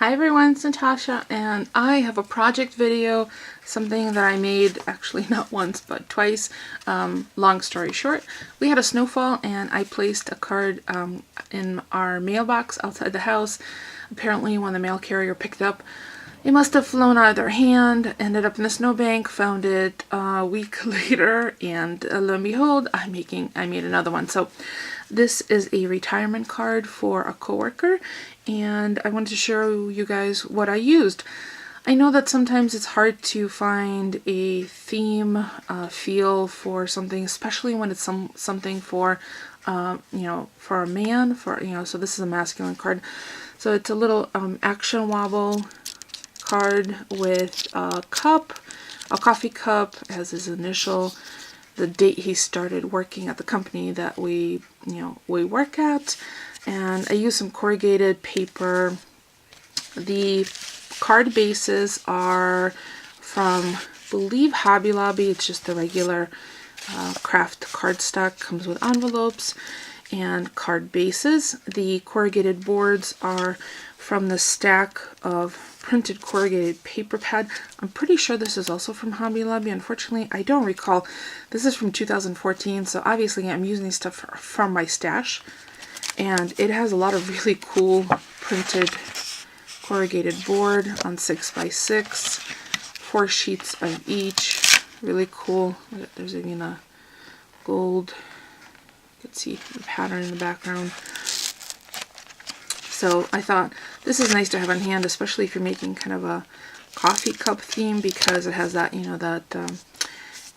Hi everyone, it's Natasha, and I have a project video, something that I made actually not once but twice. Long story short, we had a snowfall and I placed a card in our mailbox outside the house. Apparently when the mail carrier picked it up, it must have flown out of their hand, ended up in the snowbank, found it a week later, and lo and behold, I made another one. So this is a retirement card for a coworker, and I wanted to show you guys what I used. I know that sometimes it's hard to find a theme, feel for something, especially when it's something for, for a man, so this is a masculine card. So it's a little action wobble card with a cup, a coffee cup, as his initial, the date he started working at the company that we work at, and I used some corrugated paper. The card bases are from, I believe, Hobby Lobby. It's just the regular craft cardstock, comes with envelopes and card bases. The corrugated boards are from the stack of printed corrugated paper pad. I'm pretty sure this is also from Hobby Lobby. Unfortunately, I don't recall. This is from 2014, so obviously I'm using stuff from my stash. And it has a lot of really cool printed corrugated board on 6x6, 4 sheets of each. Really cool. There's even a gold, you can see the pattern in the background. So I thought this is nice to have on hand, especially if you're making kind of a coffee cup theme, because it has that,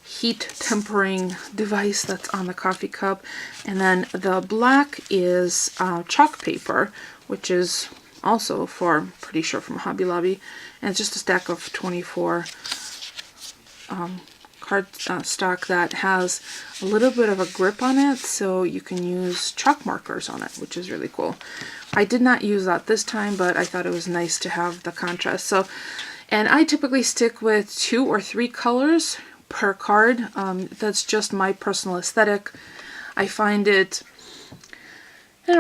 heat tempering device that's on the coffee cup. And then the black is chalk paper, which is also pretty sure from Hobby Lobby. And it's just a stack of 24 card stock that has a little bit of a grip on it, so you can use chalk markers on it, which is really cool. I did not use that this time, but I thought it was nice to have the contrast. So, and I typically stick with 2 or 3 colors per card. That's just my personal aesthetic. I find it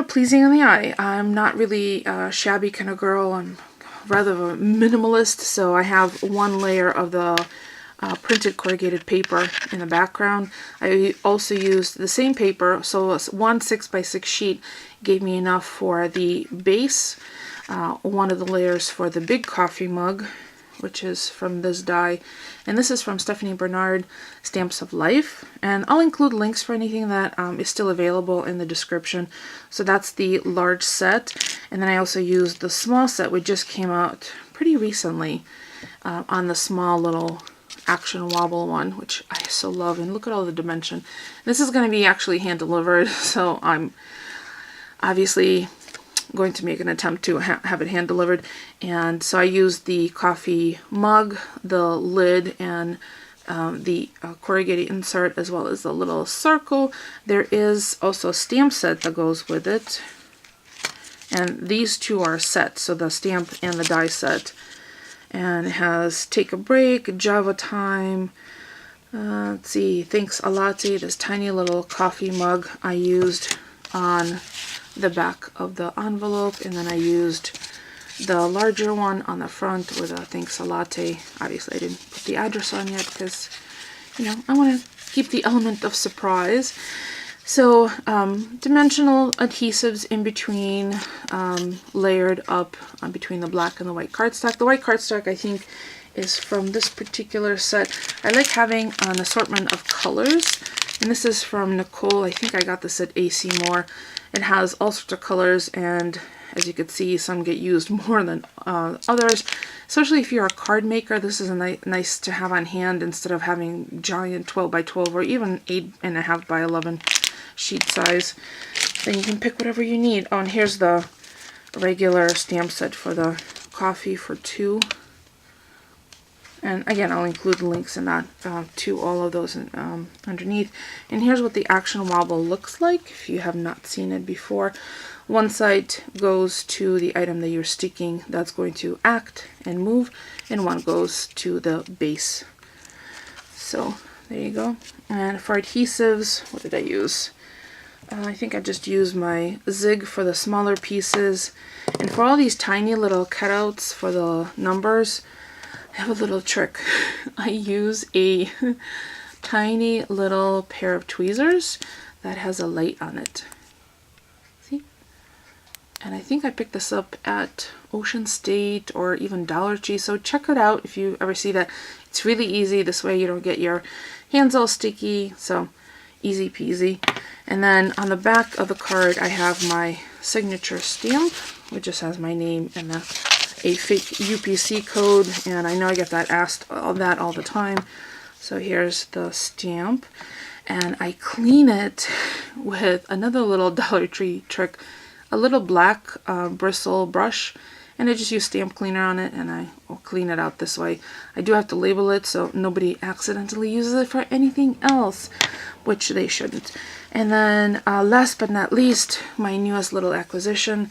pleasing on the eye. I'm not really a shabby kind of girl. I'm rather a minimalist, so I have one layer of the printed corrugated paper in the background. I also used the same paper, so one 6x6 sheet gave me enough for the base, one of the layers for the big coffee mug, which is from this die, and this is from Stephanie Bernard, Stamps of Life, and I'll include links for anything that is still available in the description. So that's the large set, and then I also used the small set, which just came out pretty recently, on the small little action wobble one, which I so love. And look at all the dimension. This is going to be actually hand delivered, so I'm obviously going to make an attempt to have it hand delivered. And so I used the coffee mug, the lid, and the corrugated insert, as well as the little circle. There is also a stamp set that goes with it, and these two are set, so the stamp and the die set. And it has Take a Break, Java Time, let's see, Thanks a Latte, this tiny little coffee mug I used on the back of the envelope, and then I used the larger one on the front with a Thanks a Latte. Obviously I didn't put the address on yet because, I want to keep the element of surprise. So, dimensional adhesives in between, layered up between the black and the white cardstock. The white cardstock, I think, is from this particular set. I like having an assortment of colors, and this is from Nicole. I think I got this at AC Moore. It has all sorts of colors, and as you can see, some get used more than others. Especially if you're a card maker, this is nice to have on hand instead of having giant 12x12 or even 8.5x11 sheet size. Then you can pick whatever you need. Oh, and here's the regular stamp set for the coffee for 2. And again, I'll include links in that to all of those underneath. And here's what the action wobble looks like if you have not seen it before. One side goes to the item that you're sticking that's going to act and move, and one goes to the base. So there you go. And for adhesives, what did I use? I think I just use my zig for the smaller pieces. And for all these tiny little cutouts for the numbers, I have a little trick. I use a tiny little pair of tweezers that has a light on it. See? And I think I picked this up at Ocean State or even Dollar Tree, so check it out if you ever see that. It's really easy. This way you don't get your hands all sticky, so easy peasy. And then on the back of the card I have my signature stamp, which just has my name and a fake UPC code, and I know I get that asked all the time. So here's the stamp, and I clean it with another little Dollar Tree trick, a little black bristle brush, and I just use stamp cleaner on it, and I will clean it out this way. I do have to label it so nobody accidentally uses it for anything else, which they shouldn't. And then last but not least, my newest little acquisition.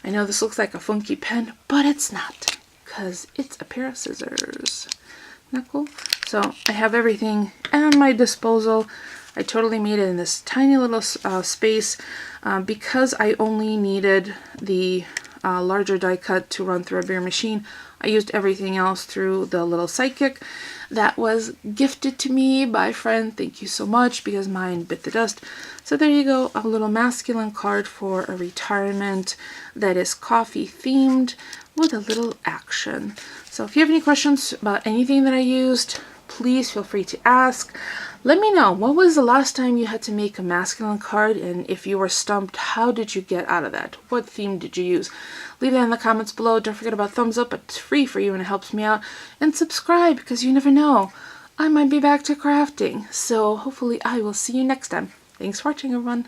I know this looks like a funky pen, but it's not, because it's a pair of scissors. Isn't that cool? So I have everything at my disposal. I totally made it in this tiny little space because I only needed the larger die cut to run through a bare machine. I used everything else through the little Sidekick that was gifted to me by a friend. Thank you so much, because mine bit the dust. So there you go, a little masculine card for a retirement that is coffee themed with a little action. So if you have any questions about anything that I used, please feel free to ask. Let me know, what was the last time you had to make a masculine card, and if you were stumped, how did you get out of that? What theme did you use? Leave that in the comments below. Don't forget about thumbs up. It's free for you and it helps me out. And subscribe, because you never know, I might be back to crafting. So hopefully I will see you next time. Thanks for watching, everyone.